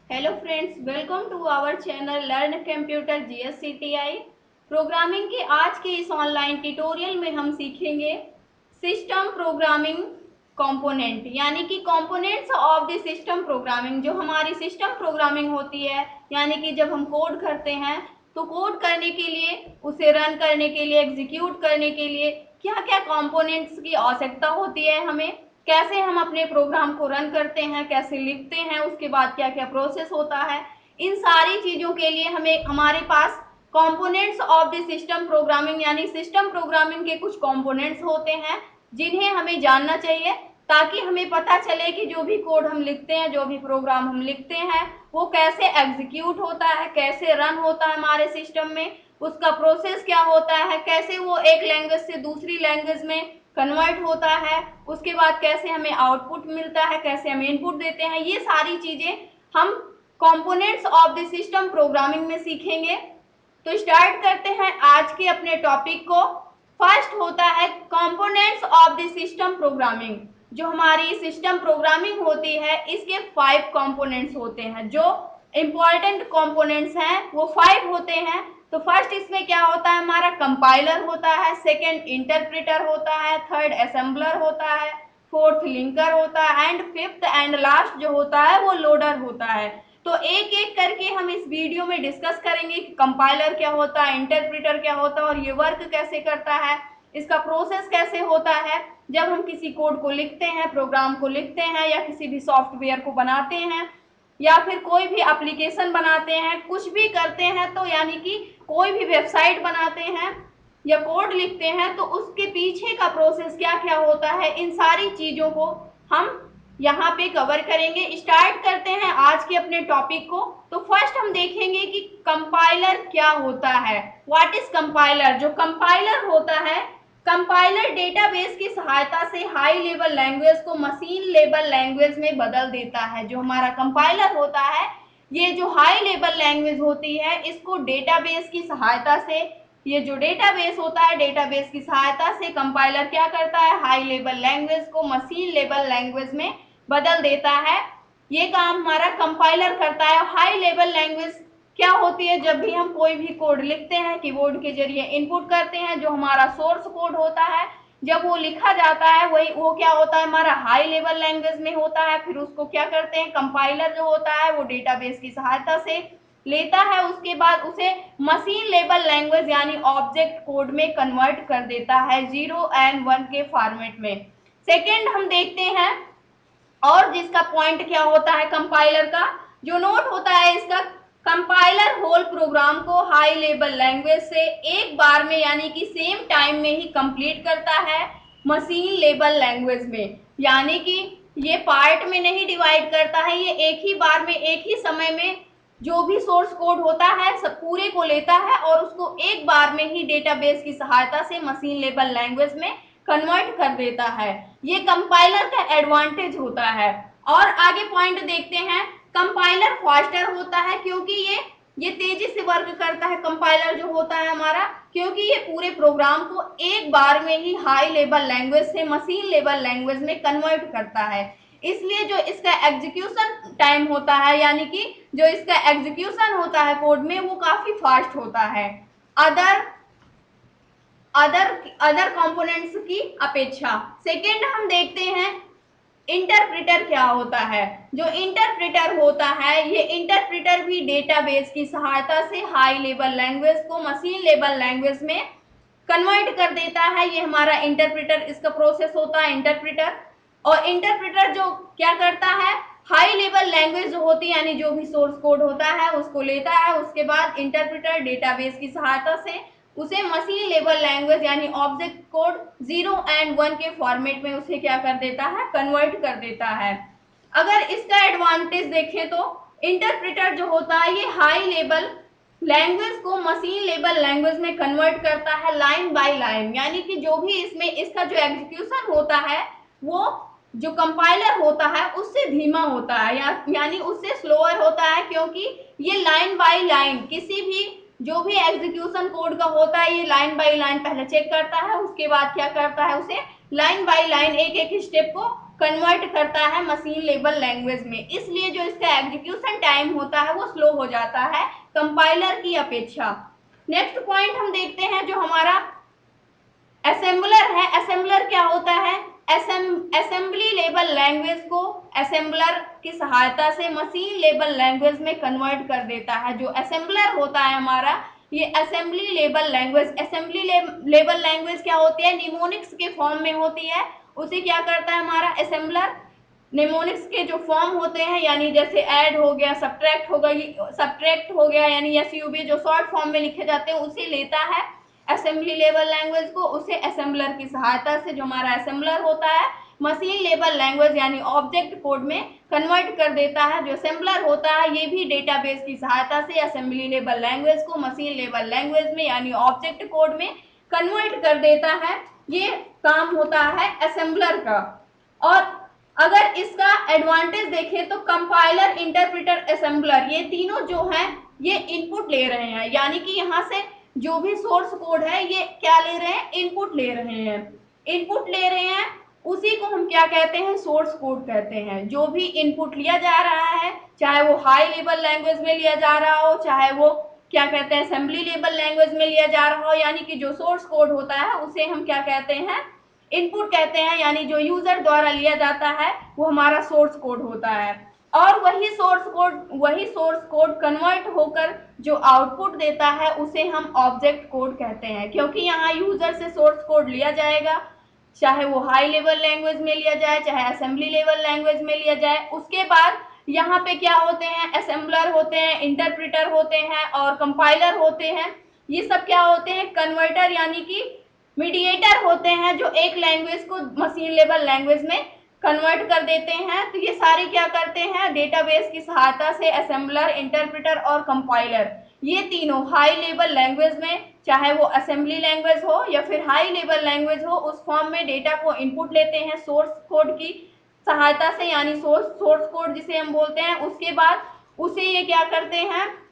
Hello friends, welcome to our channel learn computer GSCTI। Programming के आज के इस ऑनलाइन ट्यूटोरियल में हम सीखेंगे सिस्टम प्रोग्रामिंग कंपोनेंट, यानी कि components of the system programming. जो हमारी सिस्टम प्रोग्रामिंग होती है, यानी कि जब हम कोड करते हैं तो कोड करने के लिए, उसे रन करने के लिए, एग्जीक्यूट करने के लिए क्या क्या कंपोनेंट्स की आवश्यकता होती है, हमें कैसे हम अपने प्रोग्राम को रन करते हैं, कैसे लिखते हैं, उसके बाद क्या क्या प्रोसेस होता है, इन सारी चीज़ों के लिए हमें हमारे पास components of the system programming यानी सिस्टम प्रोग्रामिंग के कुछ कंपोनेंट्स होते हैं जिन्हें हमें जानना चाहिए, ताकि हमें पता चले कि जो भी कोड हम लिखते हैं, जो भी प्रोग्राम हम लिखते हैं, वो कैसे एग्जीक्यूट होता है, कैसे रन होता है हमारे सिस्टम में, उसका प्रोसेस क्या होता है, कैसे वो एक लैंग्वेज से दूसरी लैंग्वेज में कन्वर्ट होता है, उसके बाद कैसे हमें आउटपुट मिलता है, कैसे हम इनपुट देते हैं। ये सारी चीजें हम components of the system programming में सीखेंगे। तो स्टार्ट करते हैं आज के अपने टॉपिक को। फर्स्ट होता है components of the system programming. जो हमारी सिस्टम प्रोग्रामिंग होती है, इसके 5 कंपोनेंट्स होते हैं। जो इंपॉर्टेंट कंपोनेंट्स हैं वो 5 होते हैं। तो फर्स्ट इसमें क्या होता है, हमारा कंपाइलर होता है, सेकंड इंटरप्रेटर होता है, थर्ड असेंबलर होता है, फोर्थ लिंकर होता है, एंड फिफ्थ एंड लास्ट जो होता है वो लोडर होता है। तो एक एक करके हम इस वीडियो में डिस्कस करेंगे कि कंपाइलर क्या होता है, इंटरप्रेटर क्या होता है, और ये वर्क कैसे करता है, इसका प्रोसेस कैसे होता है। जब हम किसी कोड को लिखते हैं, प्रोग्राम को लिखते हैं, या किसी भी सॉफ्टवेयर को बनाते हैं, या फिर कोई भी एप्लीकेशन बनाते हैं, कुछ भी करते हैं, तो यानी कि कोई भी वेबसाइट बनाते हैं या कोड लिखते हैं, तो उसके पीछे का प्रोसेस क्या क्या होता है, इन सारी चीज़ों को हम यहाँ पे कवर करेंगे। स्टार्ट करते हैं आज के अपने टॉपिक को। तो फर्स्ट हम देखेंगे कि कंपाइलर क्या होता है। What is compiler. जो कंपाइलर होता है, कंपाइलर डेटाबेस की सहायता से हाई लेवल लैंग्वेज को मशीन लेवल लैंग्वेज में बदल देता है। जो हमारा कंपाइलर होता है, ये जो हाई लेवल लैंग्वेज होती है, इसको डेटाबेस की सहायता से, ये जो डेटाबेस होता है, डेटाबेस की सहायता से कंपाइलर क्या करता है, हाई लेवल लैंग्वेज को मशीन लेवल लैंग्वेज में बदल देता है। ये काम हमारा कंपाइलर करता है। हाई लेवल लैंग्वेज क्या होती है, जब भी हम कोई भी कोड लिखते हैं, कीबोर्ड के जरिए इनपुट करते हैं, जो हमारा सोर्स कोड होता है, जब वो लिखा जाता है, वही वो क्या होता है, हमारा हाई लेवल लैंग्वेज में होता है। फिर उसको क्या करते हैं, कंपाइलर जो होता है वो डेटाबेस की सहायता से लेता है, उसके बाद उसे मशीन लेवल लैंग्वेज यानी ऑब्जेक्ट कोड में कन्वर्ट कर देता है 0 एंड 1 के फॉर्मेट में। सेकेंड हम देखते हैं, और जिसका पॉइंट क्या होता है कंपाइलर का, जो नोट होता है इसका, कंपाइलर होल प्रोग्राम को हाई लेवल लैंग्वेज से एक बार में यानी कि सेम टाइम में ही कंप्लीट करता है मशीन लेवल लैंग्वेज में। यानी कि ये पार्ट में नहीं डिवाइड करता है, ये एक ही बार में, एक ही समय में जो भी सोर्स कोड होता है सब पूरे को लेता है और उसको एक बार में ही डेटाबेस की सहायता से मशीन लेवल लैंग्वेज में कन्वर्ट कर देता है। ये कंपाइलर का एडवांटेज होता है। और आगे पॉइंट देखते हैं, कंपाइलर फास्टर होता है क्योंकि ये तेजी से वर्क करता है। कंपाइलर जो होता है हमारा, क्योंकि ये पूरे प्रोग्राम को एक बार में ही हाई लेवल लैंग्वेज से मशीन लेवल लैंग्वेज में कन्वर्ट करता है, इसलिए जो इसका एग्जीक्यूशन टाइम होता है, यानी कि जो इसका एग्जीक्यूशन होता है कोड में, वो काफी फास्ट होता है अदर अदर अदर कंपोनेंट्स की अपेक्षा। सेकेंड हम देखते हैं इंटरप्रेटर क्या होता है। जो इंटरप्रेटर होता है, ये इंटरप्रेटर भी डेटाबेस की सहायता से हाई लेवल लैंग्वेज को मशीन लेवल लैंग्वेज में कन्वर्ट कर देता है। ये हमारा इंटरप्रेटर, इसका प्रोसेस होता है इंटरप्रेटर। और इंटरप्रेटर जो क्या करता है, हाई लेवल लैंग्वेज जो होती है, यानी जो भी सोर्स कोड होता है उसको लेता है, उसके बाद इंटरप्रेटर डेटाबेस की सहायता से उसे मशीन लेवल लैंग्वेज यानी ऑब्जेक्ट कोड 0 एंड 1 के फॉर्मेट में उसे क्या कर देता है, कन्वर्ट कर देता है। अगर इसका एडवांटेज देखें तो इंटरप्रेटर जो होता है, ये हाई लेवल लैंग्वेज को मशीन लेवल लैंग्वेज में कन्वर्ट करता है लाइन बाय लाइन, यानी कि जो भी इसमें इसका जो एग्जीक्यूशन होता है, वो जो कंपाइलर होता है उससे धीमा होता है, यानी उससे स्लोअर होता है, क्योंकि ये लाइन बाय लाइन किसी भी जो भी एग्जीक्यूशन कोड का होता है, ये लाइन बाय लाइन पहले चेक करता है, उसके बाद क्या करता है, उसे लाइन बाय लाइन एक एक स्टेप को कन्वर्ट करता है मशीन लेवल लैंग्वेज में, इसलिए जो इसका एग्जीक्यूशन टाइम होता है वो स्लो हो जाता है कंपाइलर की अपेक्षा। नेक्स्ट पॉइंट हम देखते हैं जो हमारा असेंबलर है। असेंबलर क्या होता है? असेंबली लेवल लैंग्वेज को असेंबलर की सहायता से मशीन लेवल लैंग्वेज में कन्वर्ट कर देता है। जो असेंबलर होता है हमारा, ये assembly level language, assembly level language क्या होती है? निमोनिक्स के फॉर्म में होती है। उसे क्या करता है हमारा असेंबलर? निमोनिक्स के जो फॉर्म होते हैं, यानी जैसे ऐड हो गया, सब्ट्रैक्ट हो गया, यानी एसयूबी जो शॉर्ट फॉर्म में लिखे जाते हैं, उसे लेता है असेंबली लेवल लैंग्वेज को, उसे असेंबलर की सहायता से, जो हमारा असेंबलर होता है, मशीन लेवल लैंग्वेज यानी ऑब्जेक्ट कोड में कन्वर्ट कर देता है। जो असेंबलर होता है ये भी डेटाबेस की सहायता से असेंबली लेवल लैंग्वेज को मशीन लेवल लैंग्वेज में यानी ऑब्जेक्ट कोड में कन्वर्ट कर देता है। ये काम होता है असेंबलर का। और अगर इसका एडवांटेज देखें तो कंपाइलर, इंटरप्रेटर, असेंबलर, ये तीनों जो हैं ये इनपुट ले रहे हैं, यानी कि यहाँ से जो भी सोर्स कोड है ये क्या ले रहे हैं? इनपुट ले रहे हैं। इनपुट ले रहे हैं, उसी को हम क्या कहते हैं? सोर्स कोड कहते हैं। जो भी इनपुट लिया जा रहा है, चाहे वो हाई लेवल लैंग्वेज में लिया जा रहा हो, चाहे वो क्या कहते हैं असेंबली लेवल लैंग्वेज में लिया जा रहा हो, यानी कि जो सोर्स कोड होता है उसे हम क्या कहते हैं? इनपुट कहते हैं। यानी जो यूजर द्वारा लिया जाता है वो हमारा सोर्स कोड होता है। और वही सोर्स कोड कन्वर्ट होकर जो आउटपुट देता है उसे हम ऑब्जेक्ट कोड कहते हैं। क्योंकि यहाँ यूजर से सोर्स कोड लिया जाएगा, चाहे वो हाई लेवल लैंग्वेज में लिया जाए, चाहे असेंबली लेवल लैंग्वेज में लिया जाए। उसके बाद यहाँ पे क्या होते हैं? असेंबलर होते हैं, इंटरप्रेटर होते हैं और कंपाइलर होते हैं। ये सब क्या होते हैं? कन्वर्टर यानी कि मीडिएटर होते हैं, जो एक लैंग्वेज को मशीन लेवल लैंग्वेज में कन्वर्ट कर देते हैं। तो ये सारे क्या करते हैं? डेटाबेस की सहायता से असेंबलर, इंटरप्रेटर और कंपाइलर, ये तीनों हाई लेवल लैंग्वेज में, चाहे वो असेंबली लैंग्वेज हो या फिर हाई लेवल लैंग्वेज हो, उस फॉर्म में डेटा को इनपुट लेते हैं सोर्स कोड की सहायता से, यानी सोर्स कोड जिसे हम बोलते हैं। उसके बाद उसे ये क्या करते हैं?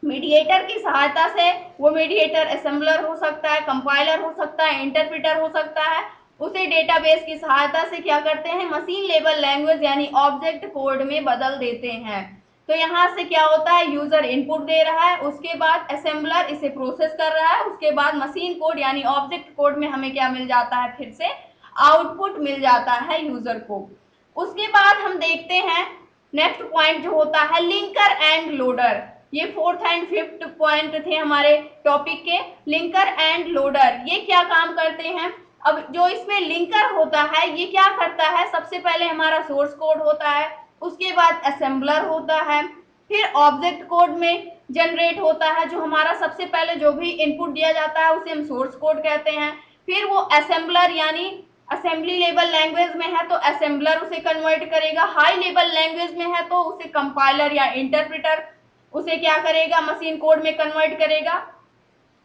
मीडिएटर की सहायता से, वो मीडिएटर असेंबलर हो सकता है, कंपाइलर हो सकता है, इंटरप्रेटर हो सकता है, उसे डेटाबेस की सहायता से क्या करते हैं? मशीन लेवल लैंग्वेज यानी ऑब्जेक्ट कोड में बदल देते हैं। तो यहाँ से क्या होता है? यूजर इनपुट दे रहा है, उसके बाद असेंबलर इसे प्रोसेस कर रहा है, उसके बाद मशीन कोड यानी ऑब्जेक्ट कोड में हमें क्या मिल जाता है? फिर से आउटपुट मिल जाता है यूजर को। उसके बाद हम देखते हैं नेक्स्ट पॉइंट जो होता है लिंकर एंड लोडर। ये फोर्थ एंड फिफ्थ पॉइंट थे हमारे टॉपिक के। लिंकर एंड लोडर ये क्या काम करते हैं? अब जो इसमें लिंकर होता है ये क्या करता है? सबसे पहले हमारा सोर्स कोड होता है, उसके बाद असेंबलर होता है, फिर ऑब्जेक्ट कोड में जनरेट होता है। जो हमारा सबसे पहले जो भी इनपुट दिया जाता है उसे हम सोर्स कोड कहते हैं। फिर वो असेंबलर यानी असेंबली लेवल लैंग्वेज में है तो असेंबलर उसे कन्वर्ट करेगा, हाई लेवल लैंग्वेज में है तो उसे कंपाइलर या इंटरप्रेटर उसे क्या करेगा? मशीन कोड में कन्वर्ट करेगा।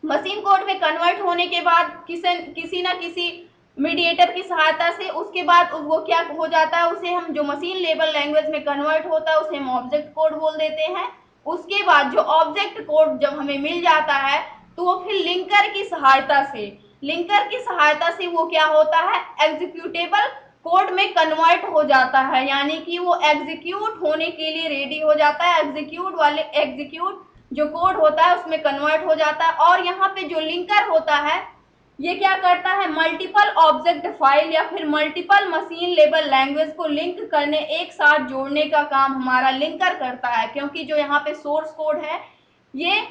मशीन कोड में कन्वर्ट होने के बाद किसी ना किसी मीडिएटर की सहायता से उसके बाद वो क्या हो जाता है? उसे हम जो मशीन लेवल लैंग्वेज में कन्वर्ट होता है उसे हम ऑब्जेक्ट कोड बोल देते हैं। उसके बाद जो ऑब्जेक्ट कोड जब हमें मिल जाता है तो वो फिर लिंकर की सहायता से वो क्या होता है? एग्जीक्यूटेबल कोड में कन्वर्ट हो जाता है, यानी कि वो एग्जीक्यूट होने के लिए रेडी हो जाता है। एग्जीक्यूट जो कोड होता है उसमें कन्वर्ट हो जाता है। और यहाँ पे जो लिंकर होता है ये क्या करता है? मल्टीपल ऑब्जेक्ट फाइल या फिर मल्टीपल मशीन लेवल लैंग्वेज को लिंक करने, एक साथ जोड़ने का काम हमारा लिंकर करता है। क्योंकि जो यहाँ पे सोर्स कोड है ये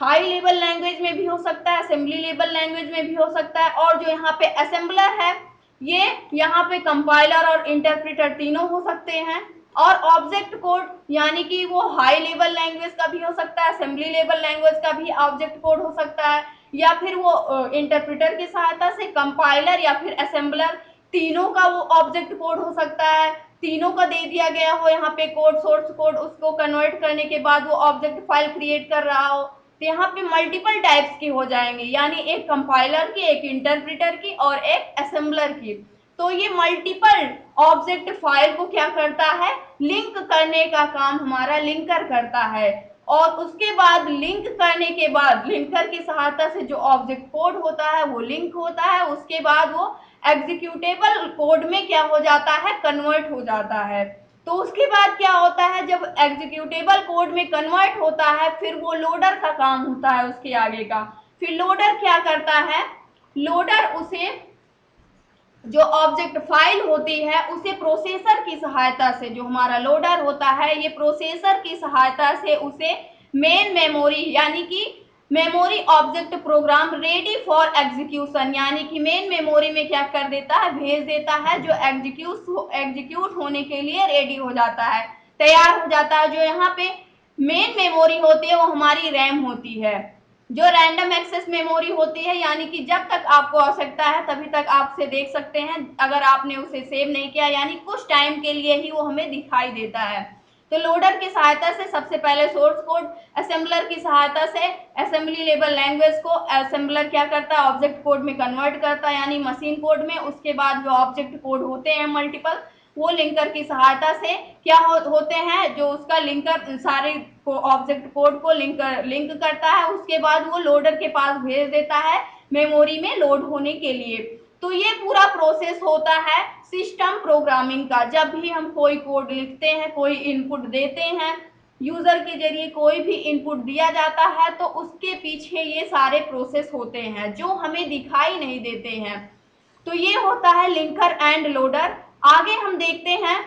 हाई लेवल लैंग्वेज में भी हो सकता है, असेंबली लेवल लैंग्वेज में भी हो सकता है, और जो यहाँ पे असेंबलर है ये यहाँ पे कंपाइलर और इंटरप्रेटर तीनों हो सकते हैं। और ऑब्जेक्ट कोड यानी कि वो हाई लेवल लैंग्वेज का भी हो सकता है, असेंबली लेवल लैंग्वेज का भी ऑब्जेक्ट कोड हो सकता है, या फिर वो इंटरप्रेटर की सहायता से कंपाइलर या फिर असेंबलर तीनों का वो ऑब्जेक्ट कोड हो सकता है। तीनों का दे दिया गया हो यहाँ पे कोड, सोर्स कोड, उसको कन्वर्ट करने के बाद वो ऑब्जेक्ट फाइल क्रिएट कर रहा हो। तो यहाँ पे मल्टीपल टाइप्स की हो जाएंगे, यानी एक कंपाइलर की, एक इंटरप्रेटर की और एक असेंबलर की। तो ये मल्टीपल ऑब्जेक्ट फाइल को क्या करता है? लिंक करने का काम हमारा लिंकर करता है। और उसके बाद लिंक करने के बाद लिंकर की सहायता से जो ऑब्जेक्ट कोड होता है वो लिंक होता है, उसके बाद वो एग्जीक्यूटेबल कोड में क्या हो जाता है, कन्वर्ट हो जाता है। तो उसके बाद क्या होता है, जब एग्जीक्यूटेबल कोड में कन्वर्ट होता है फिर वो लोडर का काम होता है उसके आगे का। फिर लोडर क्या करता है, लोडर उसे जो ऑब्जेक्ट फाइल होती है उसे प्रोसेसर की सहायता से, जो हमारा लोडर होता है ये प्रोसेसर की सहायता से उसे मेन मेमोरी यानी कि memory object program ready for execution यानी कि मेन मेमोरी में क्या कर देता है, भेज देता है, जो एग्जीक्यूट होने के लिए रेडी हो जाता है, तैयार हो जाता है। जो यहाँ पे मेन मेमोरी होती है वो हमारी रैम होती है। जो रैंडम एक्सेस मेमोरी होती है यानी कि जब तक आपको आवश्यकता है तभी तक आप उसे देख सकते हैं, अगर आपने उसे सेव नहीं किया यानी कुछ टाइम के लिए ही वो हमें दिखाई देता है। तो लोडर की सहायता से सबसे पहले सोर्स कोड, असेंबलर की सहायता से असेंबली लेवल लैंग्वेज को असेंबलर क्या करता है, ऑब्जेक्ट कोड में कन्वर्ट करता है यानी मशीन कोड में। उसके बाद जो ऑब्जेक्ट कोड होते हैं मल्टीपल, वो लिंकर की सहायता से क्या होते हैं, जो उसका लिंकर सारे को ऑब्जेक्ट कोड को लिंक करता है। उसके बाद वो लोडर के पास भेज देता है मेमोरी में लोड होने के लिए। तो ये पूरा प्रोसेस होता है सिस्टम प्रोग्रामिंग का। जब भी हम कोई कोड लिखते हैं, कोई इनपुट देते हैं, यूजर के जरिए कोई भी इनपुट दिया जाता है तो उसके पीछे ये सारे प्रोसेस होते हैं जो हमें दिखाई नहीं देते हैं। तो ये होता है लिंकर एंड लोडर। आगे हम देखते हैं,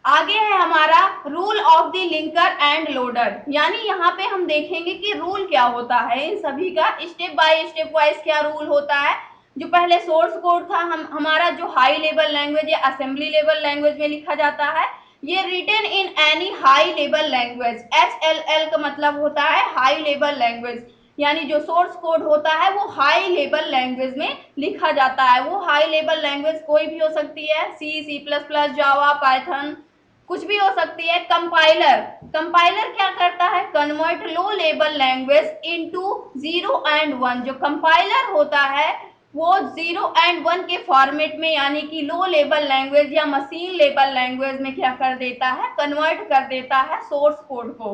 आगे है हमारा rule of the linker end loader, यानी यहाँ पे हम देखेंगे कि रूल क्या होता है इन सभी का, स्टेप बाय स्टेप वाइज क्या रूल होता है। जो पहले सोर्स कोड था हमारा जो हाई लेवल लैंग्वेज या असेंबली लेवल लैंग्वेज में लिखा जाता है, ये written in any high level language, HLL का मतलब होता है हाई लेवल लैंग्वेज, यानी जो सोर्स कोड होता है वो हाई लेवल लैंग्वेज में लिखा जाता है। वो हाई लेवल लैंग्वेज कोई भी हो सकती है, C++, जावा, पाइथन, कुछ भी हो सकती है। कंपाइलर, कंपाइलर क्या करता है, convert low level language into 0 and 1। जो कंपाइलर होता है वो 0 एंड 1 के फॉर्मेट में यानी कि लो लेवल लैंग्वेज या मशीन लेवल लैंग्वेज में क्या कर देता है, कन्वर्ट कर देता है सोर्स कोड को।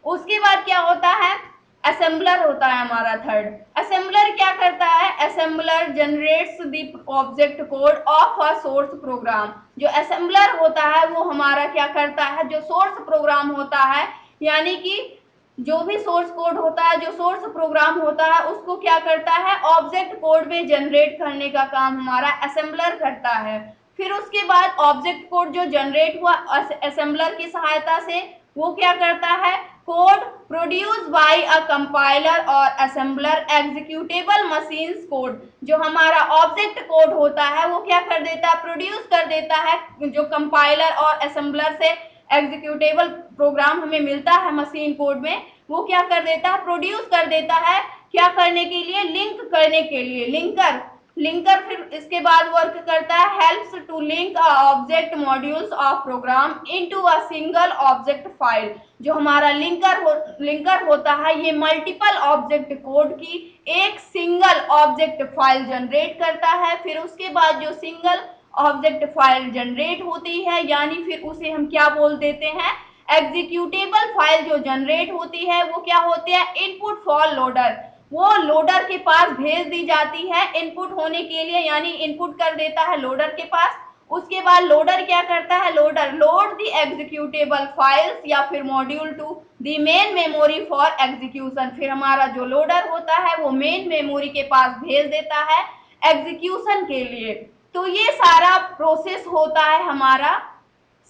उसके बाद क्या होता है, असेंबलर होता है हमारा थर्ड। असेंबलर क्या करता है, assembler generates the object code of a source program. जो असेंबलर होता है वो हमारा क्या करता है, जो सोर्स प्रोग्राम होता है यानी कि जो भी सोर्स कोड होता है, जो सोर्स प्रोग्राम होता है उसको क्या करता है, ऑब्जेक्ट कोड में जनरेट करने का काम हमारा असेंबलर करता है। फिर उसके बाद ऑब्जेक्ट कोड जो जनरेट हुआ असेंबलर की सहायता से, वो क्या करता है, code produce by a compiler और असेंबलर एग्जीक्यूटेबल मशीन्स कोड। जो हमारा ऑब्जेक्ट कोड होता है वो क्या कर देता है, प्रोड्यूस कर देता है, जो कंपाइलर और असेंबलर से एग्जीक्यूटेबल प्रोग्राम हमें मिलता है मशीन कोड में, वो क्या कर देता है, प्रोड्यूस कर देता है, क्या करने के लिए, लिंक करने के लिए, लिंकर। लिंकर फिर इसके बाद वर्क करता है, helps to link object modules of program into a single object file. जो हमारा लिंकर होता है ये मल्टीपल ऑब्जेक्ट कोड की एक सिंगल ऑब्जेक्ट फाइल जनरेट करता है। फिर उसके बाद जो सिंगल ऑब्जेक्ट फाइल जनरेट होती है यानी फिर उसे हम क्या बोल देते हैं, एग्जीक्यूटेबल फाइल जो जनरेट होती है वो क्या होती है, इनपुट फॉर लोडर। वो लोडर के पास भेज दी जाती है इनपुट होने के लिए, यानी इनपुट कर देता है लोडर के पास। उसके बाद लोडर क्या करता है, loader load the executable files या फिर module to the main memory for execution. फिर हमारा जो लोडर होता है वो मेन मेमोरी के पास भेज देता है एग्जीक्यूशन के लिए। तो ये सारा प्रोसेस होता है हमारा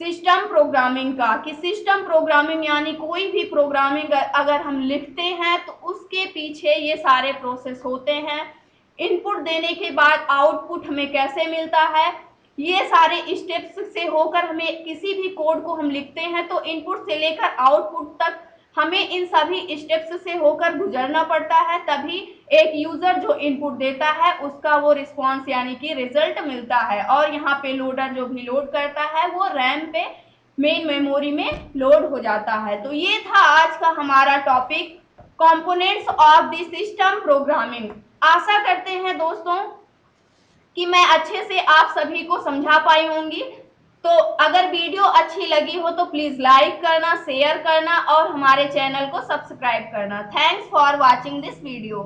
सिस्टम प्रोग्रामिंग का, कि सिस्टम प्रोग्रामिंग यानी कोई भी प्रोग्रामिंग अगर हम लिखते हैं तो उसके पीछे ये सारे प्रोसेस होते हैं। इनपुट देने के बाद आउटपुट हमें कैसे मिलता है, ये सारे स्टेप्स से होकर हमें किसी भी कोड को हम लिखते हैं तो इनपुट से लेकर आउटपुट तक हमें इन सभी स्टेप्स से होकर गुजरना पड़ता है, तभी एक यूजर जो इनपुट देता है उसका वो रिस्पॉन्स यानी कि रिजल्ट मिलता है। और यहाँ पे लोडर जो भी लोड करता है वो रैम पे मेन मेमोरी में लोड हो जाता है। तो ये था आज का हमारा topic, components of the system programming. आशा करते हैं दोस्तों कि मैं अच्छे से आप सभी को समझा पाई होंगी। तो अगर वीडियो अच्छी लगी हो तो प्लीज लाइक करना, शेयर करना और हमारे चैनल को सब्सक्राइब करना। Thanks for watching this video.